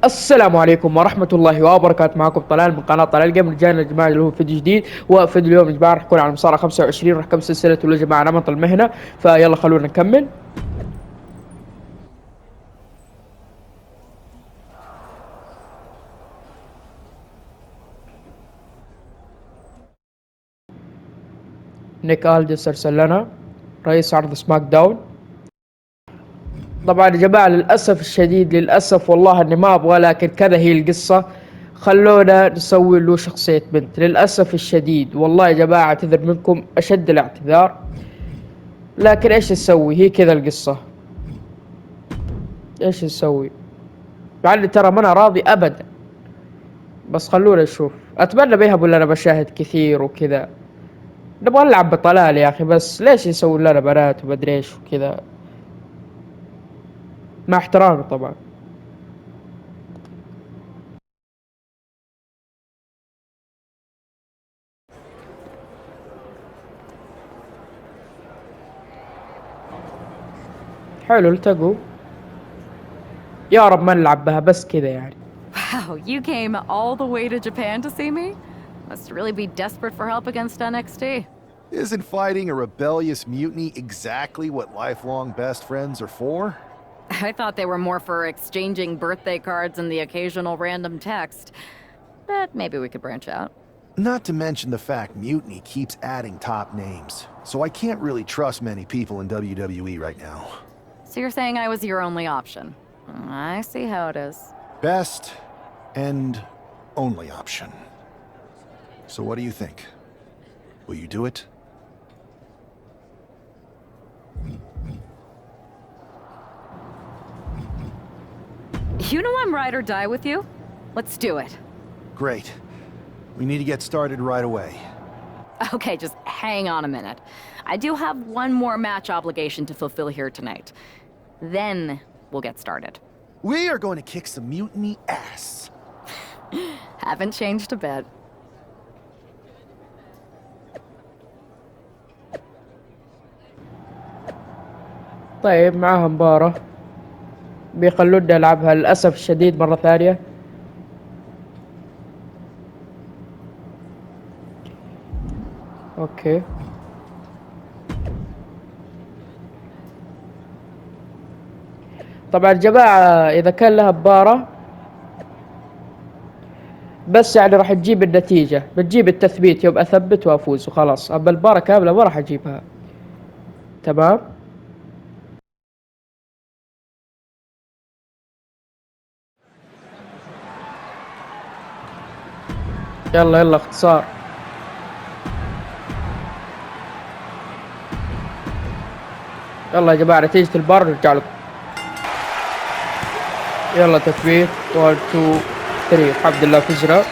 السلام عليكم ورحمة الله وبركاته. معكم طلال من قناة طلال جيم. رجعنا يا جماعة اللي هو فيديو جديد، وفيديو اليوم يا جماعة راح يكون على المصارعة 25، راح نكمل سلسلة يا جماعة نمط المهنة. فيلا خلونا نكمل. نيك ألدس أرسل لنا رئيس عرض سماك داون. طبعا يا جماعة للأسف الشديد، للأسف والله اني ما ابغى، لكن كذا هي القصة. خلونا نسوي له شخصية بنت للأسف الشديد. والله يا جماعة اعتذر منكم أشد الاعتذار، لكن ايش نسوي؟ هي كذا القصة، ايش نسوي؟ مع اني ترى ما انا راضي ابدا، بس خلونا نشوف. اتمنى بيهبوا لنا مشاهد كثير وكذا. نبغى نلعب بطلال يا اخي، بس ليش يسوون لنا بنات ومدري ايش وكذا؟ مع احترامي طبعا. حلو التقوا. يا رب ما نلعب بها بس كذا يعني. Wow, you came all the way to Japan to see me? Must really be desperate for help against NXT. Isn't fighting a rebellious mutiny exactly what lifelong best friends are for? I thought they were more for exchanging birthday cards and the occasional random text. But maybe we could branch out. Not to mention the fact Mutiny keeps adding top names, so I can't really trust many people in WWE right now. So you're saying I was your only option? I see how it is. Best and only option. So what do you think? Will you do it? You know I'm ride or die with you. Let's do it. Great. We need to get started right away. Okay, just hang on a minute. I do have one more match obligation to fulfill here tonight. Then we'll get started. We are going to kick some Mutiny ass. Haven't changed a bit. طيب معاها مباراة بيخلوني ألعبها للأسف الشديد مرة ثانية. أوكي طبعا جماعة إذا كان لها مباراة بس يعني راح تجيب النتيجة، بتجيب التثبيت يوم أثبت وأفوز وخلاص. أما المباراة كاملة ما راح أجيبها. تمام. يلا يلا اختصار. يلا يا جماعة نتيجة البار نرجع لكم. يلا تثبيت 1 2 3. الحمد لله فزنا.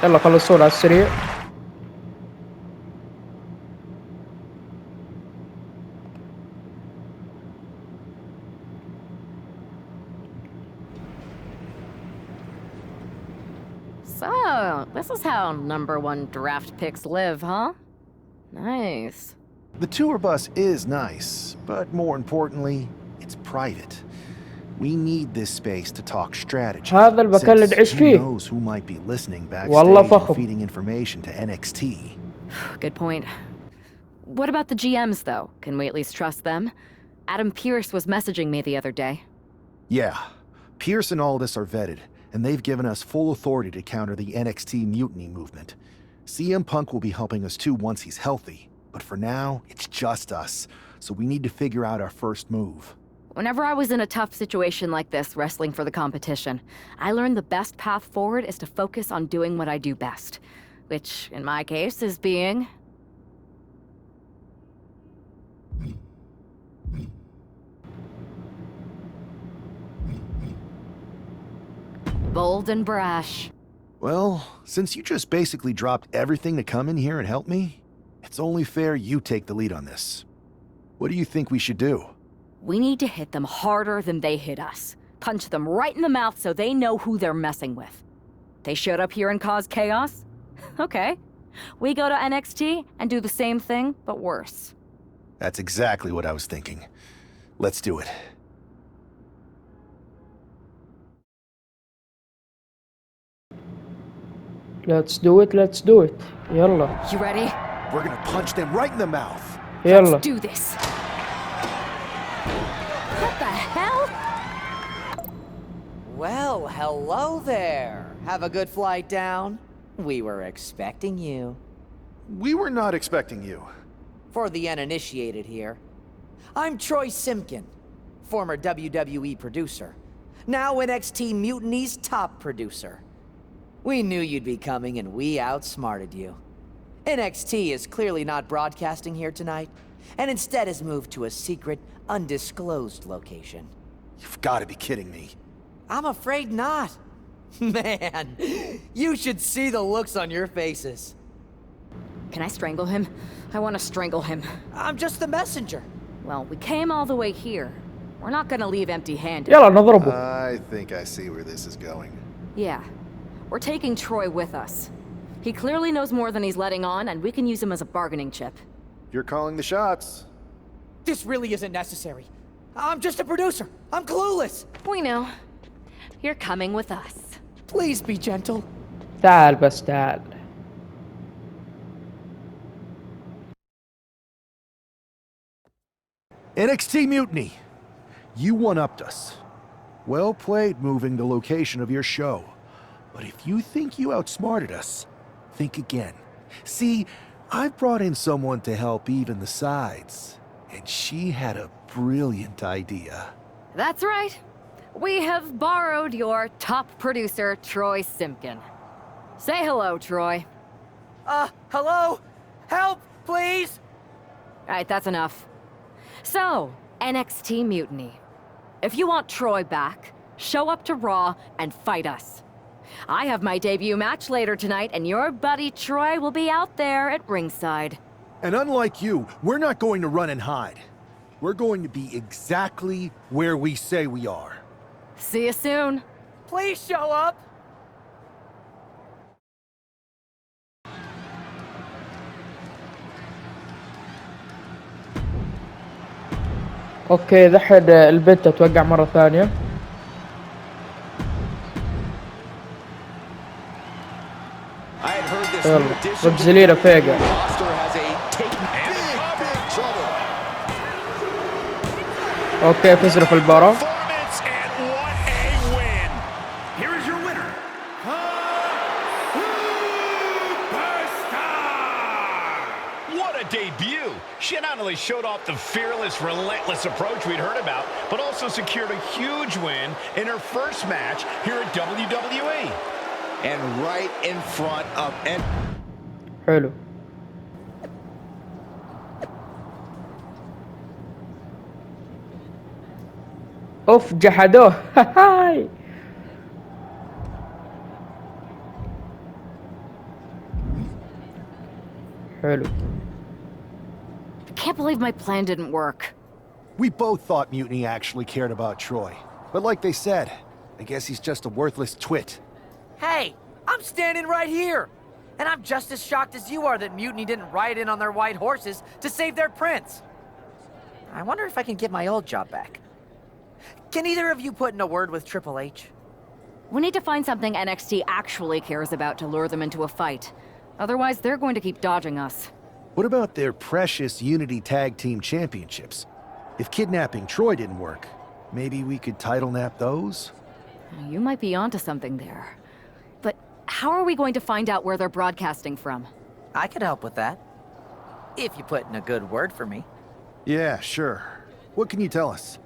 يلا خلصونا على السريع. So, this is how #1 draft picks live, huh? Nice. The tour bus is nice, but more importantly, it's private. We need this space to talk strategy. هذا المكان اللي نعيش Who فيه. knows who might be listening والله backstage and فخم. feeding information to NXT. Good point. What about the GMs, though? Can we at least trust them? Adam Pearce was messaging me the other day. Yeah, Pierce and Aldis are vetted, and they've given us full authority to counter the NXT mutiny movement. CM Punk will be helping us too once he's healthy, but for now, it's just us, so we need to figure out our first move. Whenever I was in a tough situation like this, wrestling for the competition, I learned the best path forward is to focus on doing what I do best. Which, in my case, is being... bold and brash. Well, since you just basically dropped everything to come in here and help me, it's only fair you take the lead on this. What do you think we should do? We need to hit them harder than they hit us. Punch them right in the mouth so they know who they're messing with. They showed up here and caused chaos? Okay. We go to NXT and do the same thing, but worse. That's exactly what I was thinking. Let's do it. let's do it let's do it. يلا You ready? We're gonna punch them right in the mouth. يلا. Let's do this. What the hell? Well, hello there. Have a good flight down. We were expecting you. We were not expecting you. For the uninitiated here, I'm Troy Simpkin, former WWE producer, now NXT Mutiny's top producer. We knew you'd be coming and we outsmarted you. NXT is clearly not broadcasting here tonight, and instead has moved to a secret, undisclosed location. You've got to be kidding me. I'm afraid not. Man, you should see the looks on your faces. Can I strangle him? I want to strangle him. I'm just the messenger. Well, we came all the way here. We're not gonna leave empty-handed. يلا نضربه. I think I see where this is going. Yeah. We're taking Troy with us. He clearly knows more than he's letting on, and we can use him as a bargaining chip. You're calling the shots. This really isn't necessary. I'm just a producer. I'm clueless. We know. You're coming with us. Please be gentle. تعال بس تعال. NXT Mutiny. You one-upped us. Well played moving the location of your show. But if you think you outsmarted us, think again. See, I've brought in someone to help even the sides, and she had a brilliant idea. That's right. We have borrowed your top producer, Troy Simpkin. Say hello, Troy. Hello? Help, please? Alright, that's enough. So, NXT Mutiny. If you want Troy back, show up to Raw and fight us. I have my debut match later tonight, and your buddy Troy will be out there at ringside. And unlike you, we're not going to run and hide. We're going to be exactly where we say we are. See you soon. Please show up. اوكي دحين البنت اتوقع مرة ثانية. يلا رجلينا فيقة. اوكي فزنا في المباراة. Debut. She not only showed off the fearless, relentless approach we'd heard about, but also secured a huge win in her first match here at WWE. And right in front of حلو. اوف جحدوه. هاي. حلو. Can't believe my plan didn't work. We both thought Mutiny actually cared about Troy. But like they said, I guess he's just a worthless twit. Hey, I'm standing right here. And I'm just as shocked as you are that Mutiny didn't ride in on their white horses to save their prince. I wonder if I can get my old job back. Can either of you put in a word with Triple H? We need to find something NXT actually cares about to lure them into a fight. Otherwise, they're going to keep dodging us. What about their precious Unity Tag Team Championships? If kidnapping Troy didn't work, maybe we could title nap those? You might be onto something there. But how are we going to find out where they're broadcasting from? I could help with that. If you put in a good word for me. Yeah, sure. What can you tell us?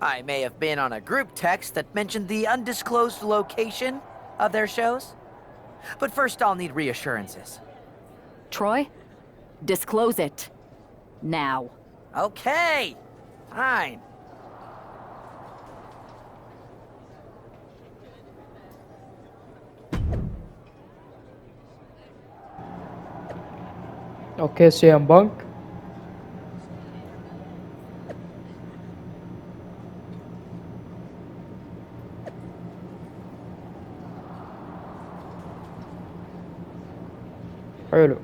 I may have been on a group text that mentioned the undisclosed location of their shows. But first I'll need reassurances. Troy? Disclose it. Now. Okay! Fine. اوكي سي ام بانك. حلو.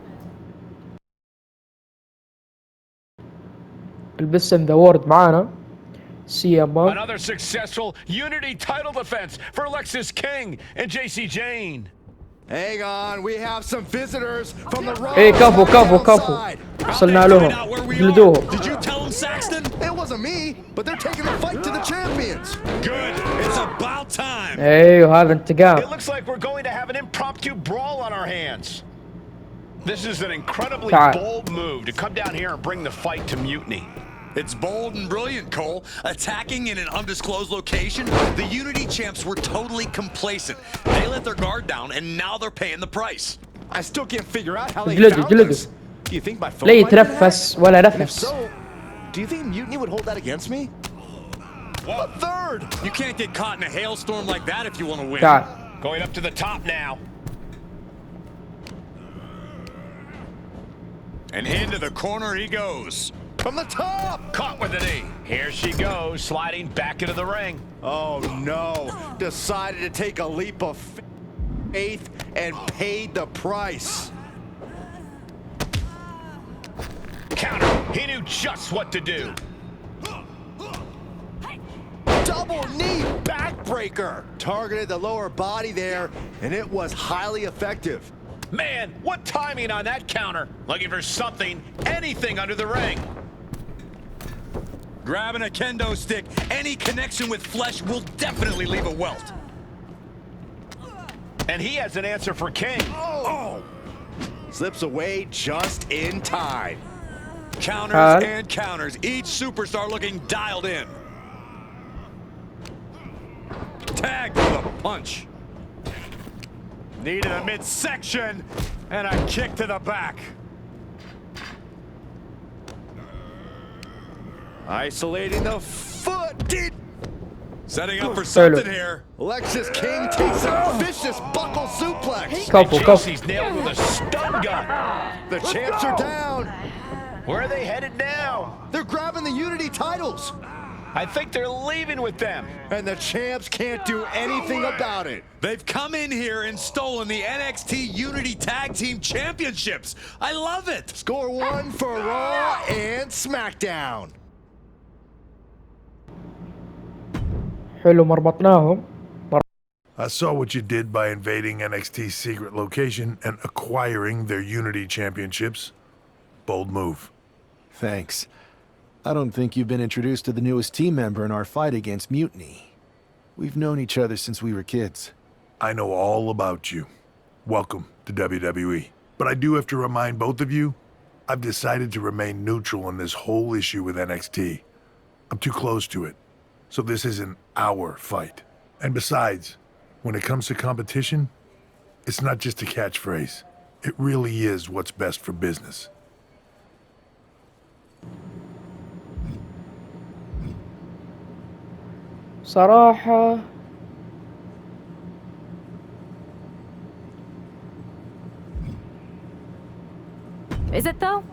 البس ان ذا وورد معانا. CM Punk. Another successful Unity title defense for Alexis King and JC Jane. Hang on, we have some visitors from the Raw. ايه كفو وصلنا لهم جلدوهم. Did you tell them, Saxton? It wasn't me, but they're taking the fight to the champions. Good. It's about time. ايوه هذا انتقام. It looks like we're going to have an impromptu brawl on our hands. This is an incredibly bold move to come down here and bring the fight to Mutiny. It's bold and brilliant, Cole. Attacking in an undisclosed location, the Unity champs were totally complacent. They let their guard down, and now they're paying the price. I still can't figure out how they جلدوا found us. جلدوا. Do you think my phone لا might be يتنفس ولا hacked? If نفس. so, do you think Mutiny would hold that against me? A third! You can't get caught in a hailstorm like that if you want to win. تعال. Going up to the top now. And into the corner he goes. From the top! Caught with a knee. Here she goes, sliding back into the ring. Oh no, decided to take a leap of faith and paid the price. Counter. He knew just what to do. Double knee backbreaker. Targeted the lower body there, and it was highly effective. Man, what timing on that counter. Looking for something, anything under the ring. Grabbing a kendo stick, any connection with flesh will definitely leave a welt. And he has an answer for King. Oh! Slips away just in time. Counters and counters. Each superstar looking dialed in. Tagged with a punch. Knee to the midsection, and a kick to the back. Isolating the foot. Setting up for something here. Alexis King takes a vicious buckle suplex. كفو JC's nailed with a stun gun. The champs are down. Where are they headed now? They're grabbing the Unity titles. I think they're leaving with them. And the champs can't do anything about it. They've come in here and stolen the NXT Unity Tag Team Championships. I love it. Score one for Raw and SmackDown. حلو مربطناهم. I saw what you did by invading NXT's secret location and acquiring their Unity championships. Bold move. Thanks. I don't think you've been introduced to the newest team member in our fight against Mutiny. We've known each other since we were kids. I know all about you. Welcome to WWE. But I do have to remind both of you, I've decided to remain neutral on this whole issue with NXT. I'm too close to it. So this isn't our fight. And besides, when it comes to competition, it's not just a catchphrase. It really is what's best for business. صراحة Is it though?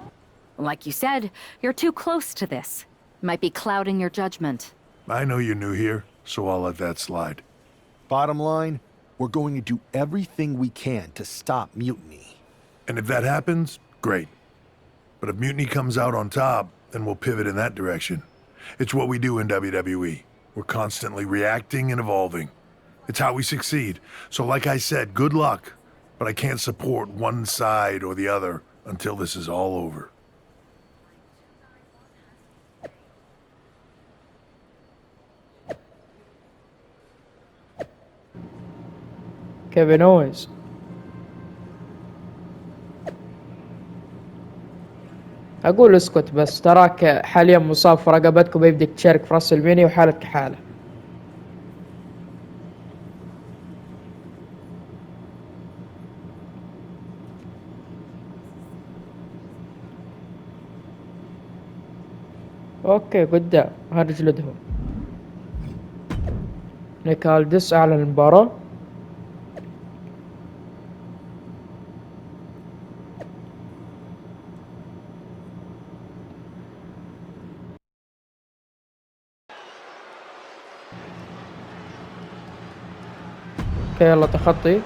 Like you said, you're too close to this. Might be clouding your judgment. I know you're new here, so I'll let that slide. Bottom line, we're going to do everything we can to stop Mutiny. And if that happens, great. But if Mutiny comes out on top, then we'll pivot in that direction. It's what we do in WWE. We're constantly reacting and evolving. It's how we succeed. So like I said, good luck. But I can't support one side or the other until this is all over. كيفن أوينز. أقول اسكت بس تراك حاليا مصاب في رقبتكم ويبدك تشارك في راس المينيا وحالتك حالة. اوكي قدام هنجلدهم. نيكالدس اعلن المباراة. اوكي يلا تخطي.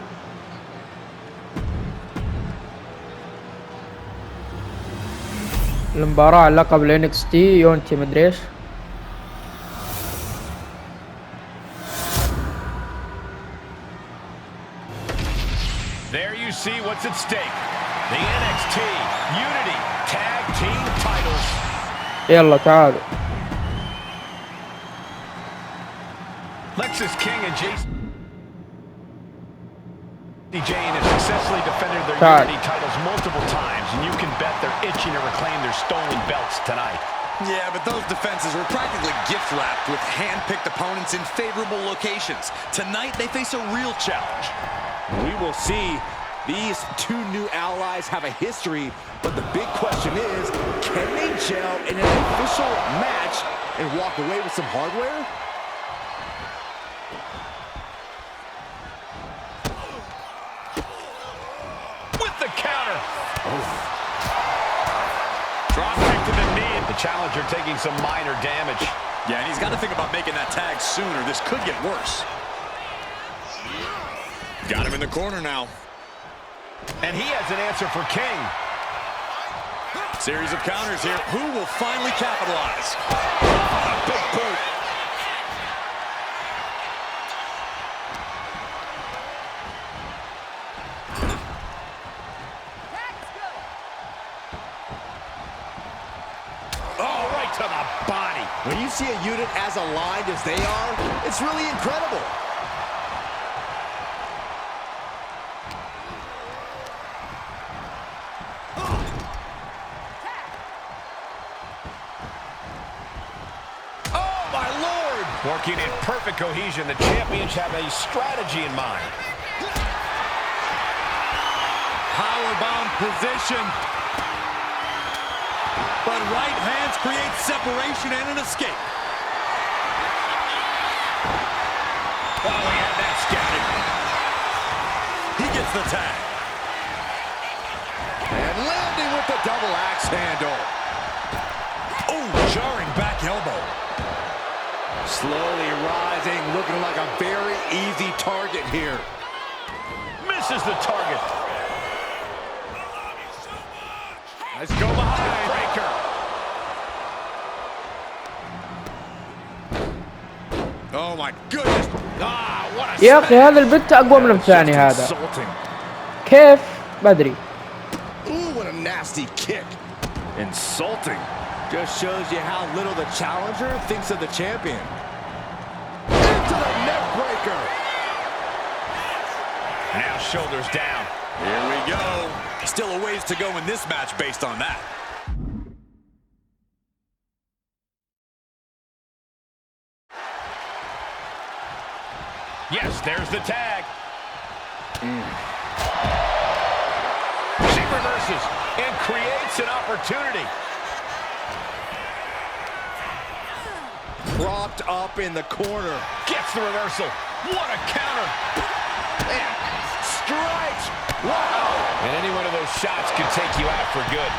المباراة على لقب الانكس تي يونتي مدريش. see what's at stake. The NXT Unity Tag Team titles. يلا تعالوا. Lexus King and Jason Jane have successfully defended their Unity titles multiple times, and you can bet they're itching to reclaim their stolen belts tonight. Yeah, but those defenses were practically gift-wrapped with hand-picked opponents in favorable locations. Tonight, they face a real challenge. We will see. These two new allies have a history, but the big question is, can they gel in an official match and walk away with some hardware? With the counter. Drop kick to the knee. The challenger taking some minor damage. Yeah, and he's got to think about making that tag sooner. This could get worse. Got him in the corner now. And he has an answer for King. Series of counters here. Who will finally capitalize? A big boot. Oh, right to the body. When you see a unit as aligned as they are, it's really incredible. Working in perfect cohesion, the champions have a strategy in mind. Powerbomb position. But right hands create separation and an escape. Oh, he had that scouted. He gets the tag. And landing with the double axe handle. Oh, jarring back elbow. Slowly rising, looking like a very easy target here. Misses the target. Let's go behind. Breaker. Oh my goodness. Ah, what a يا أخي هذا البت أقوى من الثاني هذا. كيف؟ بدري. Ooh, what a nasty kick. Insulting. Just shows you how little the challenger thinks of the champion. Into the neck breaker. Now shoulders down. Here we go. Still a ways to go in this match based on that. Yes, there's the tag. She reverses and creates an opportunity. Propped up in the corner. Gets the reversal. What a counter. And strikes. Wow. And any one of those shots could take you out for good.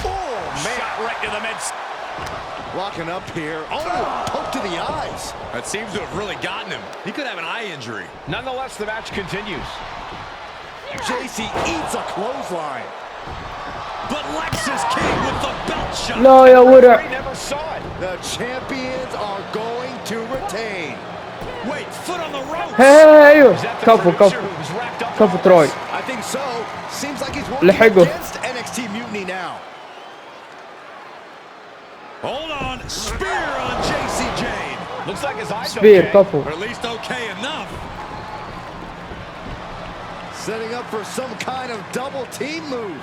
Oh, man. Shot right to the mid. Locking up here. Oh, poke to the eyes. That seems to have really gotten him. He could have an eye injury. Nonetheless, the match continues. JC eats a clothesline. But Lexus King with the belt shot. لا يا ورع. We never saw it. The champions are going to retain. Wait, foot on the ropes. أيوه Is that the كفو producer كفو who was wrapped up in كفو all تروي. this? I think so. Seems like he's working لحقه. against NXT Mutiny now. Hold on. Spear on JC Jane. Looks like his eyes سبير okay. كفو. Or at least okay enough. Setting up for some kind of double team move.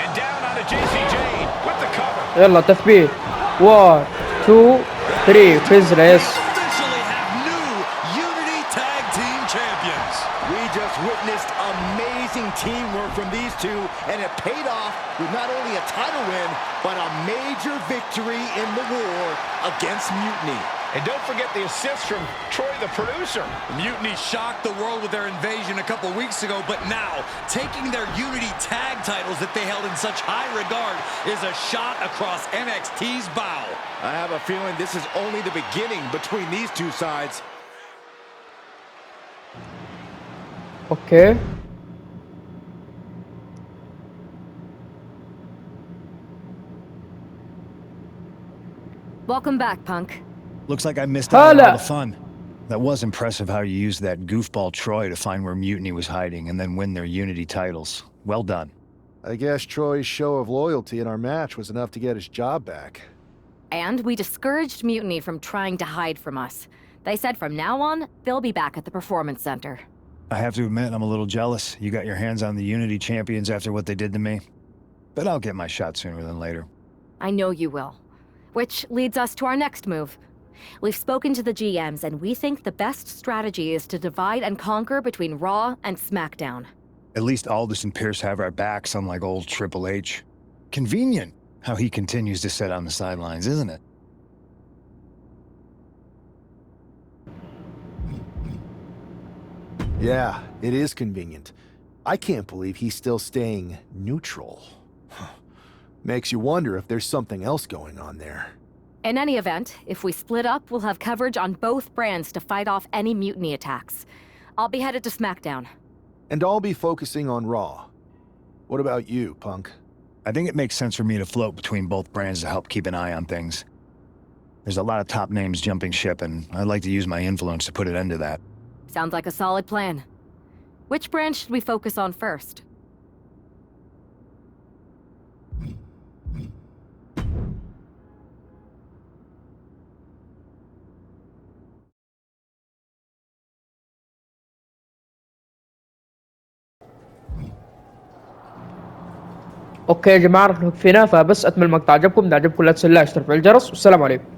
And down on JC Jane with the cover. يلا تثبيت. 1 2 3 فزنا يس. Officially have new Unity Tag Team Champions. We just witnessed amazing teamwork from these two, and it paid off with not only a title win, but a major victory in the war against Mutiny. And don't forget the assist from Troy, the producer. Mutiny shocked the world with their invasion a couple weeks ago, but now, taking their Unity tag titles that they held in such high regard is a shot across NXT's bow. I have a feeling this is only the beginning between these two sides. اوكي Welcome back, Punk. Looks like I missed out on هلا. all the fun. That was impressive how you used that goofball Troy to find where Mutiny was hiding and then win their Unity titles. Well done. I guess Troy's show of loyalty in our match was enough to get his job back. And we discouraged Mutiny from trying to hide from us. They said from now on, they'll be back at the Performance Center. I have to admit, I'm a little jealous. You got your hands on the Unity champions after what they did to me. But I'll get my shot sooner than later. I know you will. Which leads us to our next move. We've spoken to the GMs, and we think the best strategy is to divide and conquer between Raw and SmackDown. At least Aldous and Pierce have our backs, unlike old Triple H. Convenient how he continues to sit on the sidelines, isn't it? Yeah, it is convenient. I can't believe he's still staying neutral. Makes you wonder if there's something else going on there. In any event, if we split up, we'll have coverage on both brands to fight off any Mutiny attacks. I'll be headed to SmackDown. And I'll be focusing on Raw. What about you, Punk? I think it makes sense for me to float between both brands to help keep an eye on things. There's a lot of top names jumping ship, and I'd like to use my influence to put an end to that. Sounds like a solid plan. Which brand should we focus on first? اوكي يا جماعه نوقف هنا، فبس اتمنى المقطع عجبكم. اذا عجبكم لا تنسوا اشتركوا في الجرس، والسلام عليكم.